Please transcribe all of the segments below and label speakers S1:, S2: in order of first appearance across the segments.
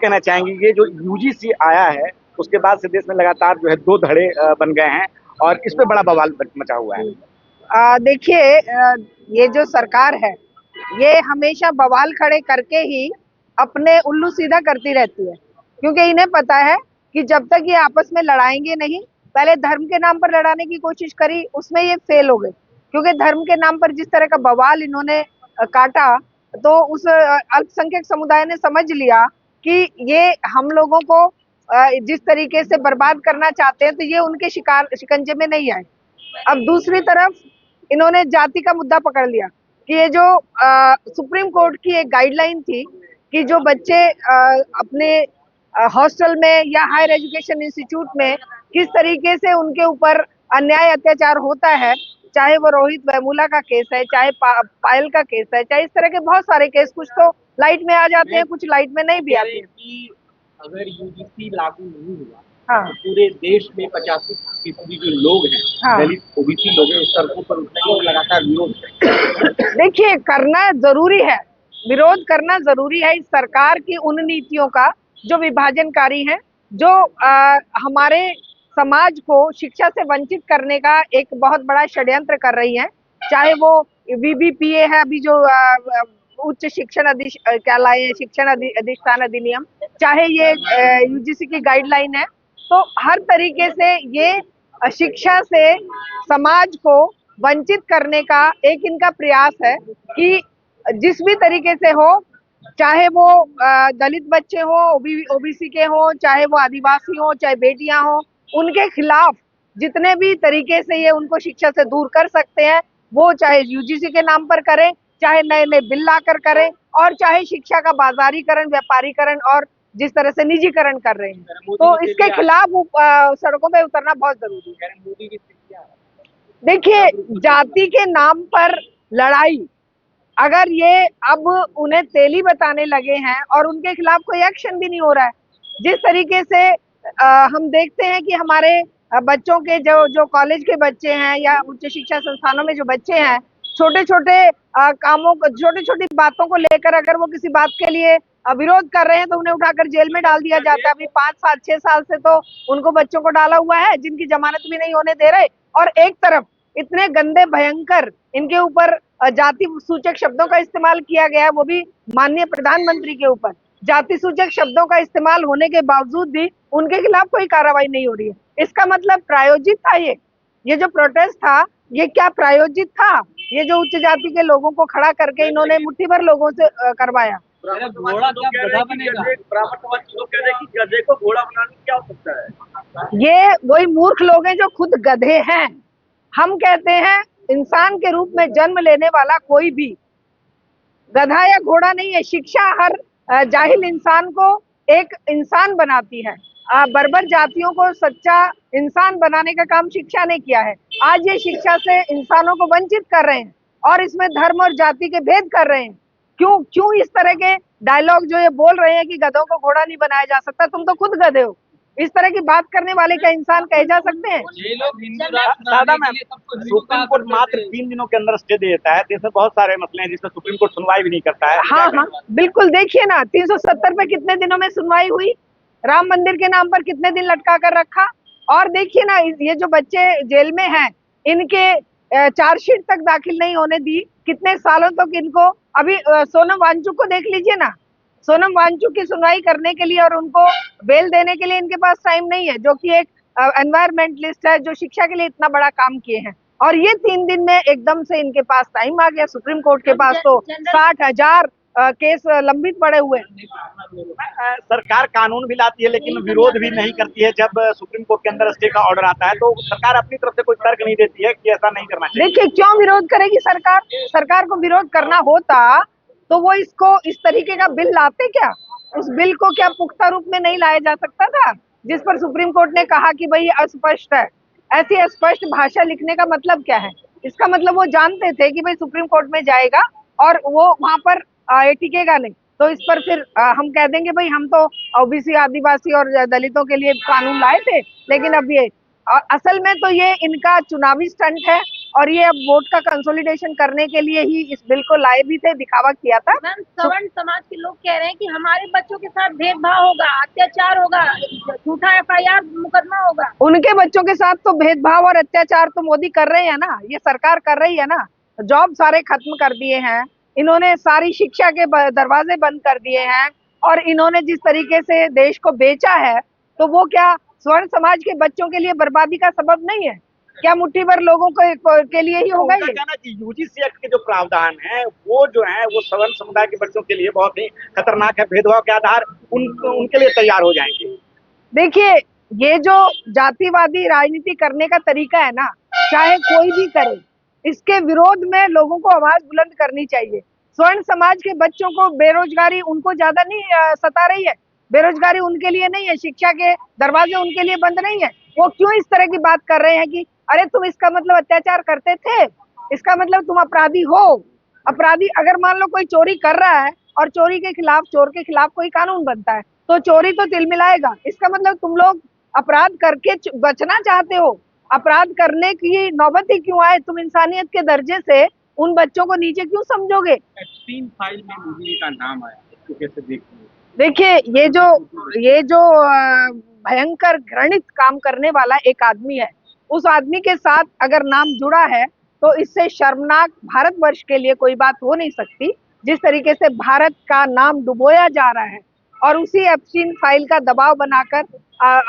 S1: कहना चाहेंगे? ये जो यूजीसी आया है उसके बाद से देश में लगातार जो है दो धड़े बन गए हैं और इस पे बड़ा बवाल मचा हुआ है।
S2: देखिए, ये जो सरकार है ये हमेशा बवाल खड़े करके ही अपने उल्लू सीधा करती रहती है, क्योंकि इन्हें पता है कि जब तक ये आपस में लड़ाएंगे नहीं, पहले धर्म के नाम पर लड़ाने की कोशिश करी, उसमें ये फेल हो गए, क्योंकि धर्म के नाम पर जिस तरह का बवाल इन्होंने काटा, तो उस अल्पसंख्यक समुदाय ने समझ लिया कि ये हम लोगों को जिस तरीके से बर्बाद करना चाहते हैं, तो ये उनके शिकंजे में नहीं आए। अब दूसरी तरफ इन्होंने जाति का मुद्दा पकड़ लिया कि ये जो सुप्रीम कोर्ट की एक गाइडलाइन थी कि जो बच्चे अपने हॉस्टल में या हायर एजुकेशन इंस्टीट्यूट में किस तरीके से उनके ऊपर अन्याय अत्याचार होता है, चाहे वो रोहित वेमुला का केस है, चाहे पायल का केस है, चाहे इस तरह के बहुत सारे केस, कुछ तो लाइट में आ जाते हैं, कुछ लाइट में नहीं भी आते हैं।
S3: अगर यूजीसी लागू नहीं हुआ,
S2: हाँ,
S3: तो पूरे देश में 85% जो लोग हैं,
S2: हाँ,
S3: दलित ओबीसी लोग हैं, सड़कों पर उतरेंगे और लगातार विरोध करेंगे।
S2: देखिए, करना जरूरी है, विरोध करना जरूरी है इस सरकार की उन नीतियों का जो विभाजनकारी हैं, जो हमारे समाज को शिक्षा से वंचित करने का एक बहुत बड़ा षड्यंत्र कर रही है। चाहे वो वीबीपीए है, अभी जो उच्च शिक्षण क्या लाए शिक्षण अधिष्ठान अधिनियम, चाहे ये यूजीसी की गाइडलाइन है, तो हर तरीके से ये शिक्षा से समाज को वंचित करने का एक इनका प्रयास है कि जिस भी तरीके से हो, चाहे वो दलित बच्चे हो, ओबीसी के हो, चाहे वो आदिवासी हो, चाहे बेटियां हो, उनके खिलाफ जितने भी तरीके से ये उनको शिक्षा से दूर कर सकते हैं, वो चाहे यूजीसी के नाम पर करें, चाहे नए नए बिल लाकर करें, और चाहे शिक्षा का बाजारीकरण, व्यापारीकरण और जिस तरह से निजीकरण कर रहे हैं, तो इसके खिलाफ सड़कों पे उतरना बहुत जरूरी है। देखिए, जाति के नाम पर लड़ाई, अगर ये अब उन्हें तेली बताने लगे हैं और उनके खिलाफ कोई एक्शन भी नहीं हो रहा है, जिस तरीके से हम देखते हैं कि हमारे बच्चों के जो कॉलेज के बच्चे हैं या उच्च शिक्षा संस्थानों में जो बच्चे हैं, छोटे छोटे कामों को, छोटी छोटी बातों को लेकर अगर वो किसी बात के लिए विरोध कर रहे हैं तो उन्हें उठाकर जेल में डाल दिया जाता है। अभी 5-7-6 साल से तो उनको बच्चों को डाला हुआ है, जिनकी जमानत भी नहीं होने दे रहे, और एक तरफ इतने गंदे भयंकर इनके ऊपर जाति सूचक शब्दों का इस्तेमाल किया गया है, वो भी माननीय प्रधानमंत्री के ऊपर जाति सूचक शब्दों का इस्तेमाल होने के बावजूद भी उनके खिलाफ कोई कार्रवाई नहीं हो रही है। इसका मतलब प्रायोजित था ये जो प्रोटेस्ट था, ये क्या प्रायोजित था? ये जो उच्च जाति के लोगों को खड़ा करके इन्होंने मुट्ठी भर लोगों से करवाया।
S3: घोड़ा क्या गधा बनेगा?
S1: गधे को घोड़ा बनाने क्या हो सकता है?
S2: ये वही मूर्ख लोग हैं जो खुद गधे हैं। हम कहते हैं इंसान के रूप में जन्म लेने वाला कोई भी गधा या घोड़ा नहीं है। शिक्षा हर जाहिल इंसान को एक इंसान बनाती है। बर्बर जातियों को सच्चा इंसान बनाने का काम शिक्षा ने किया है। आज ये शिक्षा से इंसानों को वंचित कर रहे हैं और इसमें धर्म और जाति के भेद कर रहे हैं। क्यों इस तरह के डायलॉग जो ये बोल रहे हैं कि गधों को घोड़ा नहीं बनाया जा सकता, तुम तो खुद गधे हो, इस तरह की बात करने वाले क्या इंसान कहे जा सकते हैं?
S1: सुप्रीम कोर्ट मात्र 3 दिनों के अंदर स्टे दे देता है। देश में बहुत सारे मसले हैं जिसमें सुप्रीम कोर्ट सुनवाई भी नहीं करता है।
S2: हाँ, बिल्कुल। देखिए ना, 370 पे कितने दिनों में सुनवाई हुई, राम मंदिर के नाम पर कितने दिन लटका कर रखा, और देखिए ना, ये जो बच्चे जेल में हैं, इनके चार्जशीट तक दाखिल नहीं होने दी, कितने सालों तक इनको। अभी सोनम वांगचुक को देख लीजिए ना, सोनम वांगचुक की सुनवाई करने के लिए और उनको बेल देने के लिए इनके पास टाइम नहीं है, जो कि एक एनवायरमेंटलिस्ट है, जो शिक्षा के लिए इतना बड़ा काम किए हैं, और ये 3 दिन में एकदम से इनके पास टाइम आ गया। सुप्रीम कोर्ट के पास तो 60,000 केस लंबित पड़े हुए हैं।
S1: सरकार कानून भी लाती है लेकिन विरोध भी नहीं करती है। जब सुप्रीम कोर्ट के अंदर स्टे का ऑर्डर आता है तो सरकार अपनी तरफ से कोई तर्क नहीं देती है कि ऐसा नहीं करना चाहिए।
S2: देखिए, क्यों विरोध करेगी सरकार? सरकार को विरोध करना होता तो वो इसको इस तरीके का बिल लाते क्या? उस बिल को क्या पुख्ता रूप में नहीं लाया जा सकता था, जिस पर सुप्रीम कोर्ट ने कहा कि भाई अस्पष्ट है? ऐसी अस्पष्ट भाषा लिखने का मतलब क्या है? इसका मतलब वो जानते थे कि भाई सुप्रीम कोर्ट में जाएगा और वो वहां पर टिकेगा नहीं, तो इस पर फिर हम कह देंगे भाई हम तो ओबीसी, आदिवासी और दलितों के लिए कानून लाए थे। लेकिन अब ये असल में तो ये इनका चुनावी स्टंट है और ये अब वोट का कंसोलिडेशन करने के लिए ही इस बिल को लाए भी थे, दिखावा किया था।
S4: मैम, सवर्ण समाज के लोग कह रहे हैं कि हमारे बच्चों के साथ भेदभाव होगा, अत्याचार होगा, झूठा एफआईआर मुकदमा होगा।
S2: उनके बच्चों के साथ तो भेदभाव और अत्याचार तो मोदी कर रहे हैं ना, ये सरकार कर रही है ना। जॉब सारे खत्म कर दिए हैं इन्होंने, सारी शिक्षा के दरवाजे बंद कर दिए हैं, और इन्होंने जिस तरीके से देश को बेचा है, तो वो क्या स्वर्ण समाज के बच्चों के लिए बर्बादी का सबब नहीं है क्या? मुट्ठी भर लोगों के लिए ही होगा ये।
S1: कहना कि यूजीसी एक्ट के जो प्रावधान है वो जो है वो सवर्ण समुदाय के बच्चों के लिए बहुत ही खतरनाक है, भेदभाव के आधार उनके लिए तैयार हो जाएंगे।
S2: देखिए, ये जो जातिवादी राजनीति करने का तरीका है ना, चाहे कोई भी करे, इसके विरोध में लोगों को आवाज बुलंद करनी चाहिए। स्वर्ण समाज के बच्चों को बेरोजगारी उनको ज्यादा नहीं सता रही है, बेरोजगारी उनके लिए नहीं है, शिक्षा के दरवाजे उनके लिए बंद नहीं है। वो क्यों इस तरह की बात कर रहे हैं कि अरे तुम इसका मतलब अत्याचार करते थे, इसका मतलब तुम अपराधी हो। अपराधी अगर मान लो कोई चोरी कर रहा है और चोरी के खिलाफ, चोर के खिलाफ कोई कानून बनता है, तो चोरी तो तिलमिलाएगा। इसका मतलब तुम लोग अपराध करके बचना चाहते हो, अपराध करने की नौबत ही क्यों आए? तुम इंसानियत के दर्जे से उन बच्चों को नीचे क्यों समझोगे?
S3: एप्स्टीन फाइल में मोदी का नाम आया, इसको कैसे देखते हैं?
S2: देखिए, ये जो भयंकर घृणित काम करने वाला एक आदमी है, उस आदमी के साथ अगर नाम जुड़ा है तो इससे शर्मनाक भारतवर्ष के लिए कोई बात हो नहीं सकती। जिस तरीके से भारत का नाम डुबोया जा रहा है और उसी एप्स्टीन फाइल का दबाव बनाकर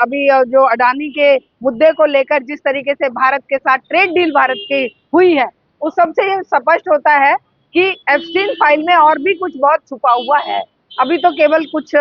S2: अभी जो अडानी के मुद्दे को लेकर जिस तरीके से भारत के साथ ट्रेड डील भारत की हुई है, उस सबसे ये स्पष्ट होता है कि एप्स्टीन फाइल में और भी कुछ बहुत छुपा हुआ है। अभी तो केवल कुछ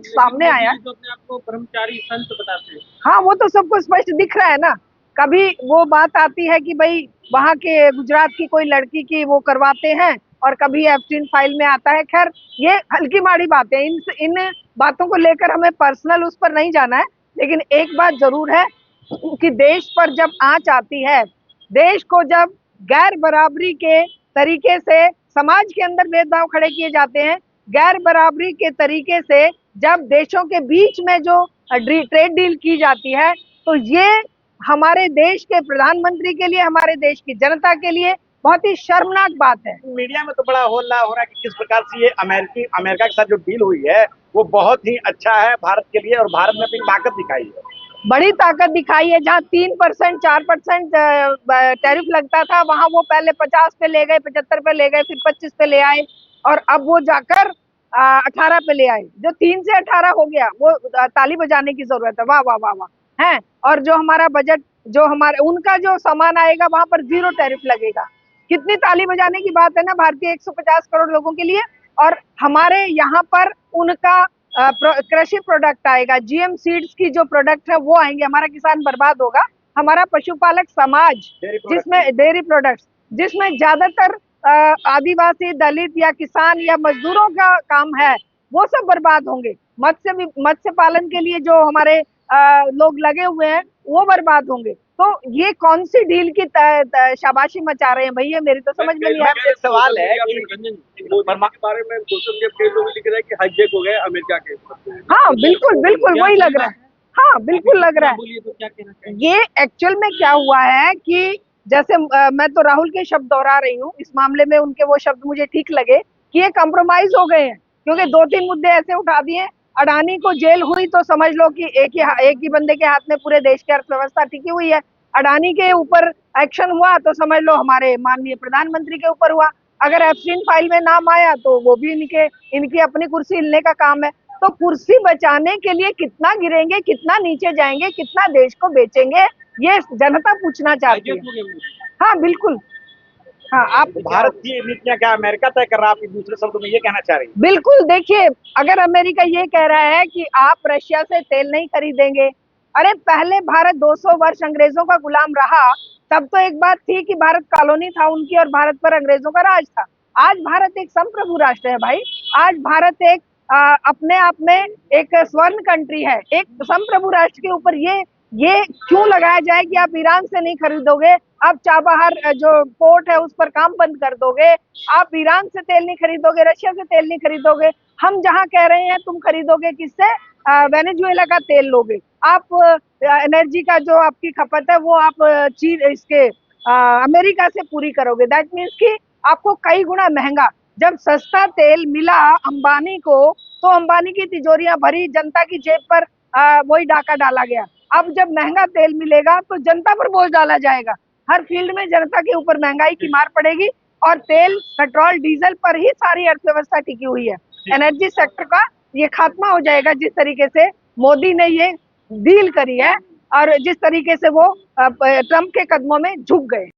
S2: सामने आया।
S3: जो अपने आपको ब्रह्मचारी संत बताते हैं,
S2: हाँ, वो तो सबको स्पष्ट दिख रहा है ना। कभी वो बात आती है कि भाई वहां के गुजरात की कोई लड़की की वो करवाते हैं, और कभी एप्स्टीन फाइल में आता है। खैर, ये हल्की माड़ी बातें, इन बातों को लेकर हमें पर्सनल उस पर नहीं जाना है। लेकिन एक बात जरूर है कि देश पर जब आंच आती है, देश को जब गैर बराबरी के तरीके से समाज के अंदर भेदभाव खड़े किए जाते हैं, गैर बराबरी के तरीके से जब देशों के बीच में जो ट्रेड डील की जाती है, तो ये हमारे देश के प्रधानमंत्री के लिए, हमारे देश की जनता के लिए बहुत ही शर्मनाक बात है।
S1: मीडिया में तो बड़ा हल्ला हो रहा है कि किस प्रकार से ये अमेरिका के साथ जो डील हुई है वो बहुत ही अच्छा है भारत के लिए, और भारत ने अपनी ताकत दिखाई है,
S2: बड़ी ताकत दिखाई है। जहाँ 3% 4% टैरिफ लगता था, वहां वो पहले 50 पे ले गए, 75 पे ले गए, फिर 25 पे ले आए, और अब वो जाकर 18 पे ले आए। जो 3 से 18 हो गया, वो ताली बजाने की जरूरत है। वाह वाह वाह वाह है। और जो हमारा बजट, जो हमारे उनका जो सामान आएगा वहां पर 0 टैरिफ लगेगा। कितनी ताली बजाने की बात है ना, भारतीय 150 करोड़ लोगों के लिए। और हमारे यहाँ पर उनका कृषि प्रोडक्ट आएगा, जीएम सीड्स की जो प्रोडक्ट है वो आएंगे। हमारा किसान बर्बाद होगा, हमारा पशुपालक समाज जिसमें डेयरी प्रोडक्ट्स, जिसमें ज्यादातर आदिवासी, दलित या किसान या मजदूरों का काम है, वो सब बर्बाद होंगे। मत्स्य पालन के लिए जो हमारे लोग लगे हुए हैं वो बर्बाद होंगे। तो ये कौन सी डील की शाबाशी मचा रहे हैं भैया, मेरी तो समझ में नहीं आ रही।
S1: एक सवाल है कि
S3: मोदी के बारे में सोशल मीडिया पे लोग लिख रहे हैं कि हाईजैक हो गए अमेरिका के।
S2: हाँ, बिल्कुल बिल्कुल वही लग रहा है। हाँ, बिल्कुल लग रहा है।
S3: बोलिए तो क्या कहना चाहिए?
S2: ये एक्चुअल में क्या हुआ है कि जैसे मैं तो राहुल के शब्द दोहरा रही हूँ, इस मामले में उनके वो शब्द मुझे ठीक लगे कि ये कॉम्प्रोमाइज हो गए हैं, क्योंकि 2-3 मुद्दे ऐसे उठा दिए। अडानी को जेल हुई तो समझ लो कि एक ही बंदे के हाथ में पूरे देश की अर्थव्यवस्था टिकी हुई है। अडानी के ऊपर एक्शन हुआ तो समझ लो हमारे माननीय प्रधानमंत्री के ऊपर हुआ। अगर एप्स्टीन फाइल में नाम आया तो वो भी इनकी अपनी कुर्सी हिलने का काम है। तो कुर्सी बचाने के लिए कितना गिरेंगे, कितना नीचे जाएंगे, कितना देश को बेचेंगे, ये जनता पूछना चाहती है। हाँ, बिल्कुल। हाँ, आप
S1: भारत की नीतियां क्या अमेरिका तय कर रहा है, आप दूसरे शब्दों में ये कहना चाह रही है?
S2: बिल्कुल। देखिए, अगर अमेरिका ये कह रहा है कि आप रशिया से तेल नहीं खरीदेंगे, अरे पहले भारत 200 वर्ष अंग्रेजों का गुलाम रहा, तब तो एक बात थी कि भारत कॉलोनी था उनकी और भारत पर अंग्रेजों का राज था। आज भारत एक संप्रभु राष्ट्र है भाई। आज भारत एक अपने आप में एक स्वर्ण कंट्री है, एक संप्रभु राष्ट्र के ऊपर ये क्यों लगाया जाए कि आप ईरान से नहीं खरीदोगे, आप चाबहार जो पोर्ट है उस पर काम बंद कर दोगे, आप ईरान से तेल नहीं खरीदोगे, रशिया से तेल नहीं खरीदोगे। हम जहां कह रहे हैं तुम खरीदोगे किससे? वेनेजुएला का तेल लोगे। आप एनर्जी का जो आपकी खपत है वो आप अमेरिका से पूरी करोगे। दैट मीन्स कि आपको कई गुना महंगा, जब सस्ता तेल मिला अंबानी को तो अंबानी की तिजोरियां भरी, जनता की जेब पर वही डाका डाला गया। अब जब महंगा तेल मिलेगा तो जनता पर बोझ डाला जाएगा, हर फील्ड में जनता के ऊपर महंगाई की मार पड़ेगी और तेल पेट्रोल डीजल पर ही सारी अर्थव्यवस्था टिकी हुई है। एनर्जी सेक्टर का ये खात्मा हो जाएगा जिस तरीके से मोदी ने ये डील करी है और जिस तरीके से वो ट्रंप के कदमों में झुक गए।